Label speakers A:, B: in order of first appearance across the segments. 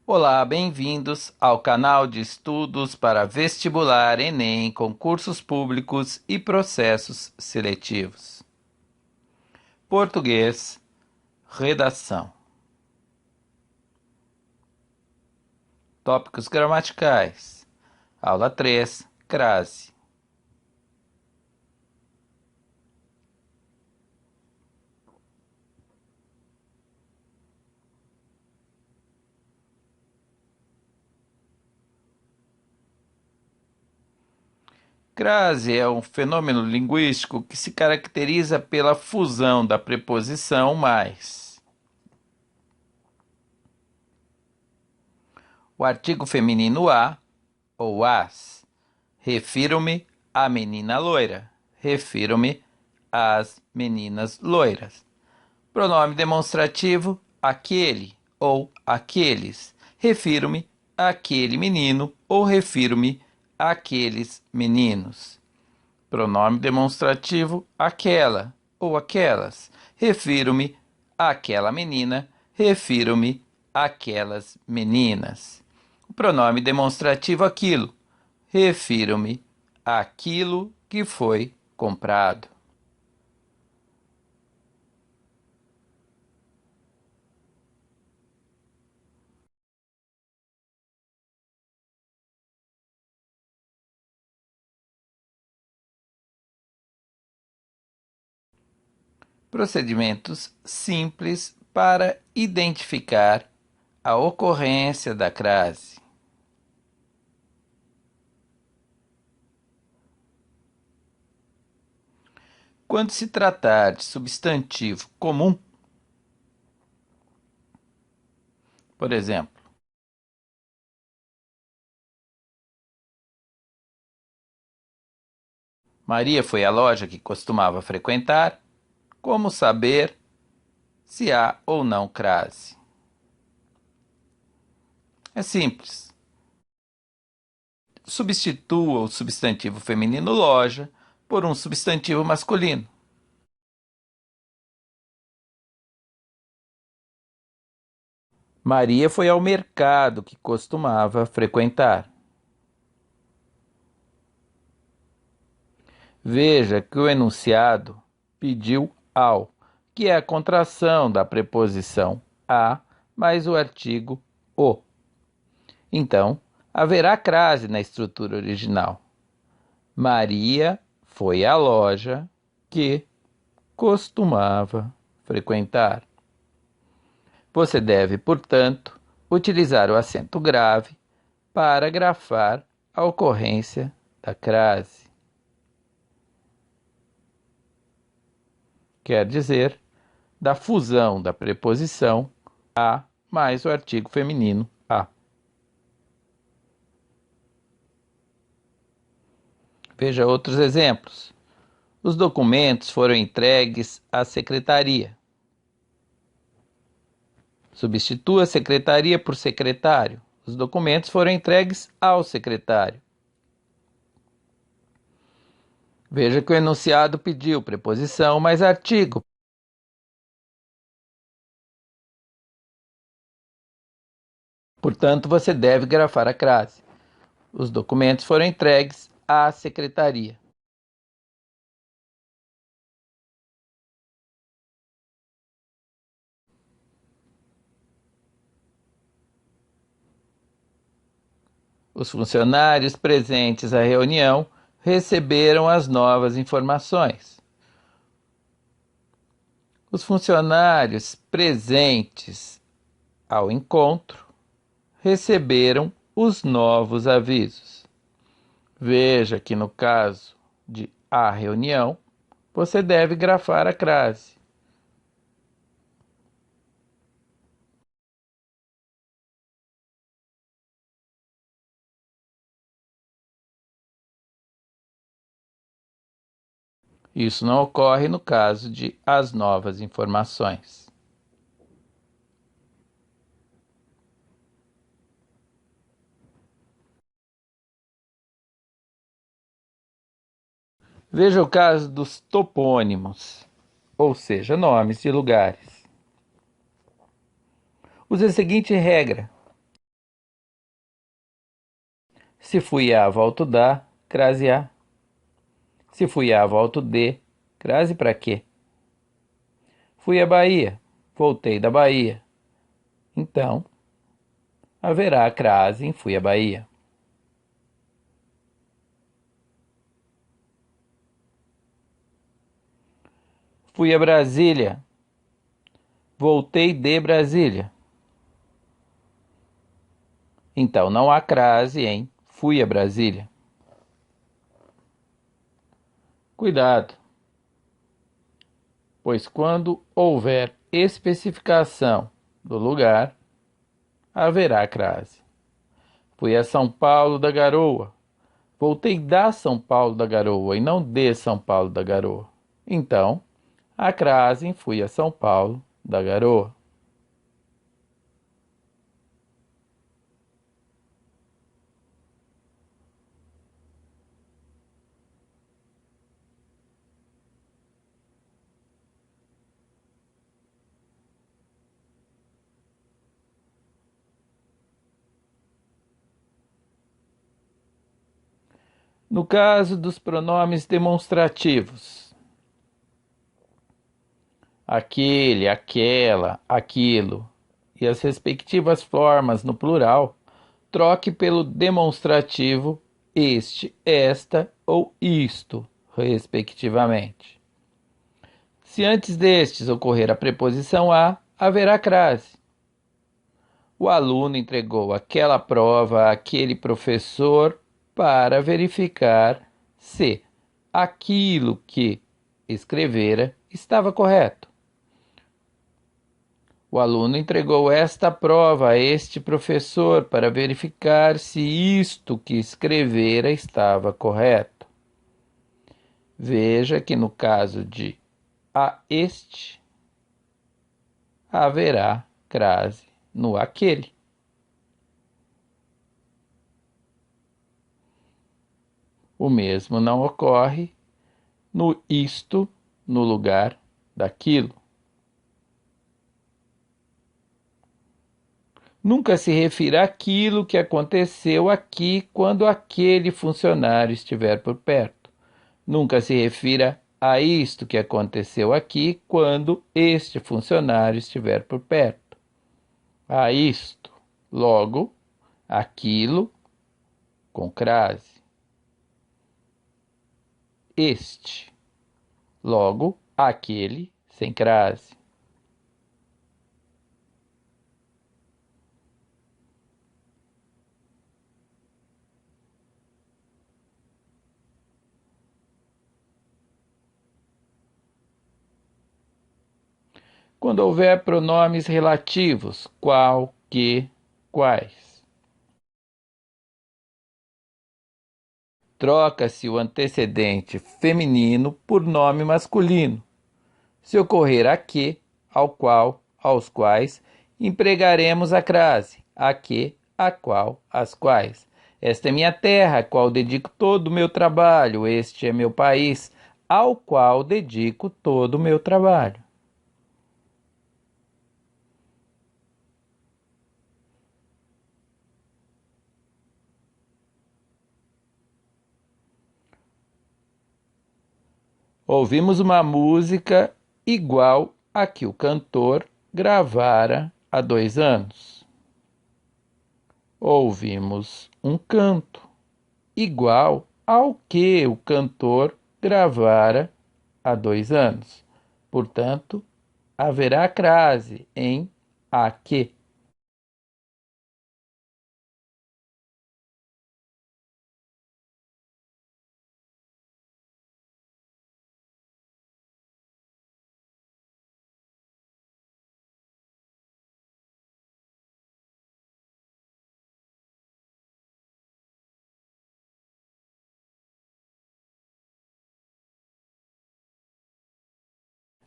A: Olá, bem-vindos ao canal de estudos para vestibular, Enem, concursos públicos e processos seletivos. Português, redação. Tópicos gramaticais. Aula 3, crase. Crase é um fenômeno linguístico que se caracteriza pela fusão da preposição mais. O artigo feminino a ou as. Refiro-me à menina loira. Refiro-me às meninas loiras. Pronome demonstrativo, aquele ou aqueles. Refiro-me àquele menino ou refiro-me àqueles meninos. Pronome demonstrativo, aquela ou aquelas. Refiro-me àquela menina, refiro-me àquelas meninas. O pronome demonstrativo, aquilo. Refiro-me àquilo que foi comprado. Procedimentos simples para identificar a ocorrência da crase. Quando se tratar de substantivo comum, por exemplo, Maria foi à loja que costumava frequentar, como saber se há ou não crase? É simples. Substitua o substantivo feminino loja por um substantivo masculino. Maria foi ao mercado que costumava frequentar. Veja que o enunciado pediu ao, que é a contração da preposição a mais o artigo o. Então, haverá crase na estrutura original. Maria foi à loja que costumava frequentar. Você deve, portanto, utilizar o acento grave para grafar a ocorrência da crase. Quer dizer, da fusão da preposição a mais o artigo feminino a. Veja outros exemplos. Os documentos foram entregues à secretaria. Substitua secretaria por secretário. Os documentos foram entregues ao secretário. Veja que o enunciado pediu preposição mais artigo. Portanto, você deve grafar a crase. Os documentos foram entregues à secretaria. Os funcionários presentes à reunião receberam as novas informações. Os funcionários presentes ao encontro receberam os novos avisos. Veja que no caso de a reunião, você deve grafar a crase. Isso não ocorre no caso de as novas informações. Veja o caso dos topônimos, ou seja, nomes de lugares. Use a seguinte regra: Se fui a, volto da, crase a. Se fui a, volto de, crase para quê? Fui à Bahia, voltei da Bahia. Então, haverá crase em fui à Bahia. Fui a Brasília, voltei de Brasília. Então, não há crase em fui a Brasília. Cuidado, pois quando houver especificação do lugar, haverá crase. Fui a São Paulo da Garoa. Voltei da São Paulo da Garoa e não de São Paulo da Garoa. Então, a crase em fui a São Paulo da Garoa. No caso dos pronomes demonstrativos, aquele, aquela, aquilo e as respectivas formas no plural, troque pelo demonstrativo este, esta ou isto, respectivamente. Se antes destes ocorrer a preposição a, haverá crase. O aluno entregou aquela prova àquele professor para verificar se aquilo que escrevera estava correto. O aluno entregou esta prova a este professor para verificar se isto que escrevera estava correto. Veja que no caso de a este, haverá crase no aquele. O mesmo não ocorre no isto no lugar daquilo. Nunca se refira àquilo que aconteceu aqui quando aquele funcionário estiver por perto. Nunca se refira a isto que aconteceu aqui quando este funcionário estiver por perto. A isto, logo, aquilo com crase. Este, logo, aquele sem crase. Quando houver pronomes relativos, qual, que, quais. Troca-se o antecedente feminino por nome masculino, se ocorrer a que, ao qual, aos quais, empregaremos a crase, a que, a qual, as quais. Esta é minha terra, a qual dedico todo o meu trabalho, este é meu país, ao qual dedico todo o meu trabalho. Ouvimos uma música igual a que o cantor gravara há 2 anos. Ouvimos um canto igual ao que o cantor gravara há 2 anos. Portanto, haverá crase em a que.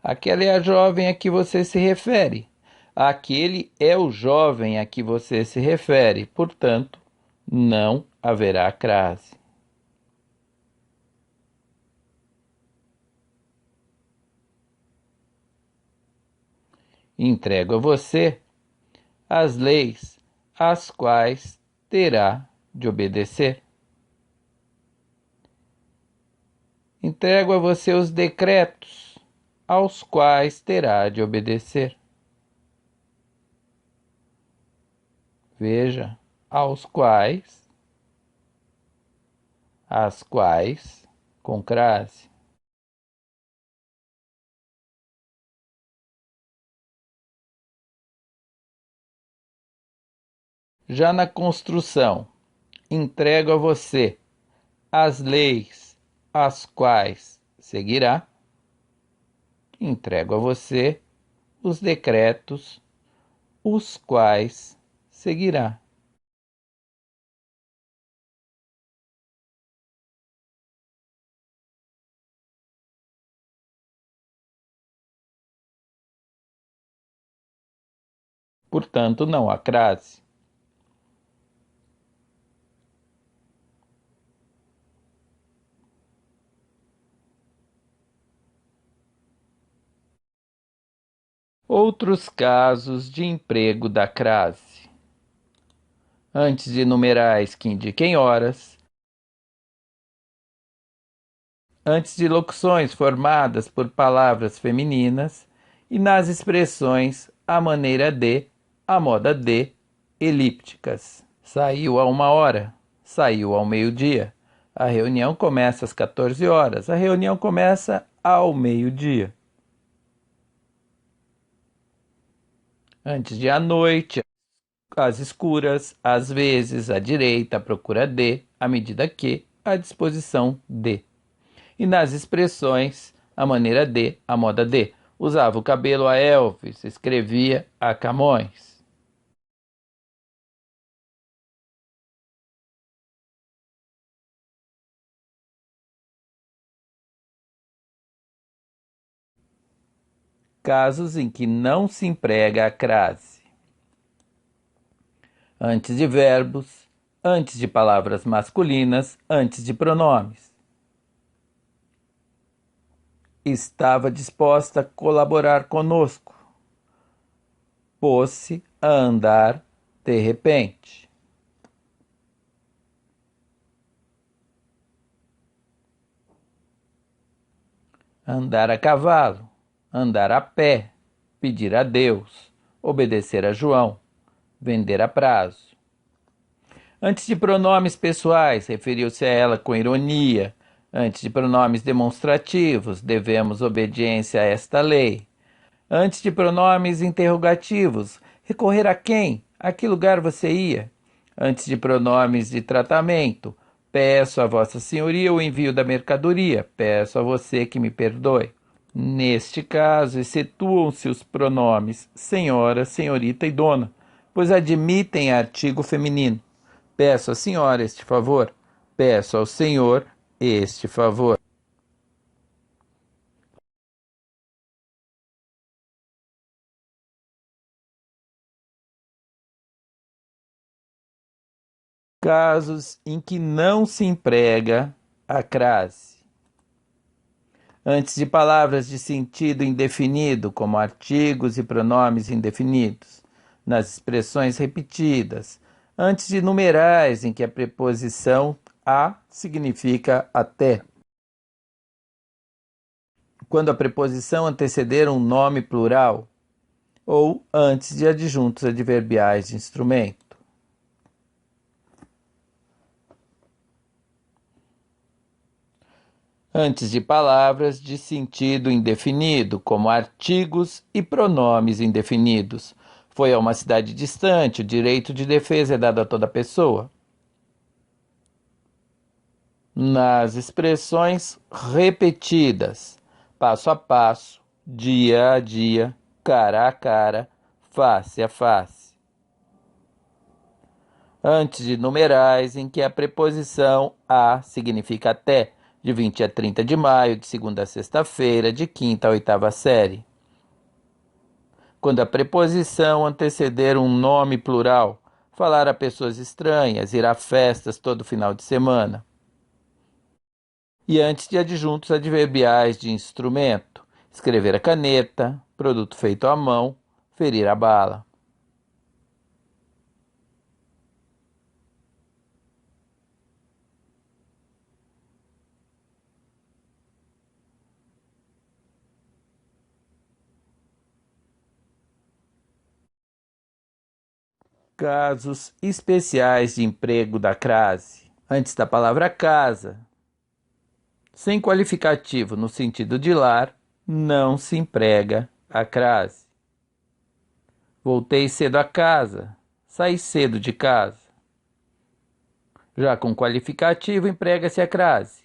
A: Aquela é a jovem a que você se refere. Aquele é o jovem a que você se refere. Portanto, não haverá crase. Entrego a você as leis às quais terá de obedecer. Entrego a você os decretos, aos quais terá de obedecer. Veja, aos quais, às quais, com crase. Já na construção, entrego a você as leis, as quais seguirá. Entrego a você os decretos, os quais seguirá. Portanto, não há crase. Outros casos de emprego da crase. Antes de numerais que indiquem horas, antes de locuções formadas por palavras femininas e nas expressões à maneira de, à moda de, elípticas. Saiu a 1 hora, saiu ao meio-dia. A reunião começa às 14 horas, a reunião começa ao meio-dia. Antes de à noite, às escuras, às vezes, à direita, à procura de, à medida que, à disposição de. E nas expressões, a maneira de, a moda de. Usava o cabelo a Elvis, escrevia a Camões. Casos em que não se emprega a crase. Antes de verbos, antes de palavras masculinas, antes de pronomes. Estava disposta a colaborar conosco. Pôs-se a andar de repente. Andar a cavalo, andar a pé, pedir a Deus, obedecer a João, vender a prazo. Antes de pronomes pessoais, referiu-se a ela com ironia. Antes de pronomes demonstrativos, devemos obediência a esta lei. Antes de pronomes interrogativos, recorrer a quem? A que lugar você ia? Antes de pronomes de tratamento, peço a Vossa Senhoria o envio da mercadoria, peço a você que me perdoe. Neste caso, excetuam-se os pronomes senhora, senhorita e dona, pois admitem artigo feminino. Peço à senhora este favor, peço ao senhor este favor. Casos em que não se emprega a crase. Antes de palavras de sentido indefinido, como artigos e pronomes indefinidos, nas expressões repetidas, antes de numerais em que a preposição a significa até. Quando a preposição anteceder um nome plural, ou antes de adjuntos adverbiais de instrumento. Antes de palavras de sentido indefinido, como artigos e pronomes indefinidos. Foi a uma cidade distante, o direito de defesa é dado a toda pessoa. Nas expressões repetidas, passo a passo, dia a dia, cara a cara, face a face. Antes de numerais em que a preposição a significa até, de 20 a 30 de maio, de segunda a sexta-feira, de quinta a oitava série. Quando a preposição anteceder um nome plural, falar a pessoas estranhas, ir a festas todo final de semana. E antes de adjuntos adverbiais de instrumento, escrever a caneta, produto feito à mão, ferir a bala. Casos especiais de emprego da crase. Antes da palavra casa, sem qualificativo no sentido de lar, não se emprega a crase. Voltei cedo a casa, saí cedo de casa. Já com qualificativo, emprega-se a crase.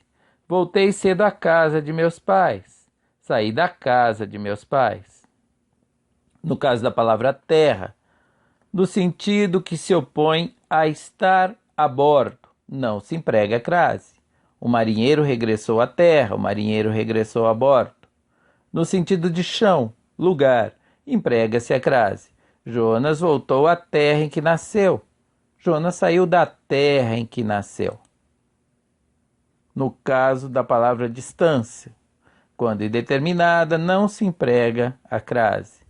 A: Voltei cedo à casa de meus pais, saí da casa de meus pais. No caso da palavra terra, no sentido que se opõe a estar a bordo, não se emprega a crase. O marinheiro regressou à terra, o marinheiro regressou a bordo. No sentido de chão, lugar, emprega-se a crase. Jonas voltou à terra em que nasceu. Jonas saiu da terra em que nasceu. No caso da palavra distância, quando indeterminada, não se emprega a crase.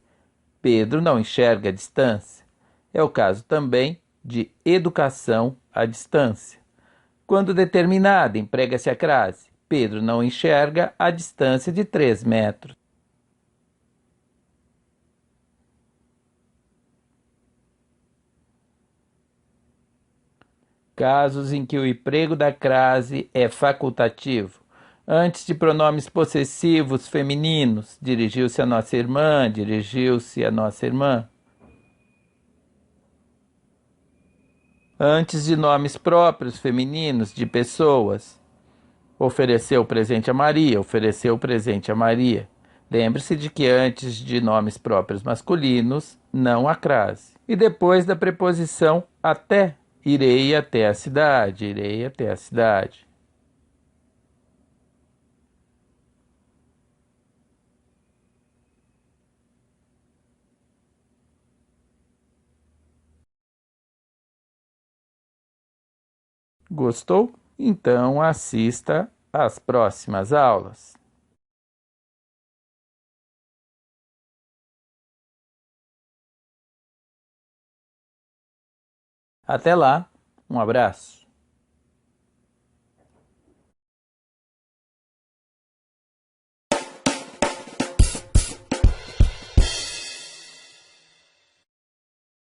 A: Pedro não enxerga a distância. É o caso também de educação à distância. Quando determinada, emprega-se a crase. Pedro não enxerga a distância de 3 metros. Casos em que o emprego da crase é facultativo. Antes de pronomes possessivos femininos, dirigiu-se a nossa irmã, dirigiu-se a nossa irmã. Antes de nomes próprios femininos de pessoas, ofereceu presente a Maria, ofereceu presente a Maria. Lembre-se de que antes de nomes próprios masculinos, não há crase. E depois da preposição até, irei até a cidade, irei até a cidade. Gostou? Então assista às próximas aulas. Até lá, um abraço.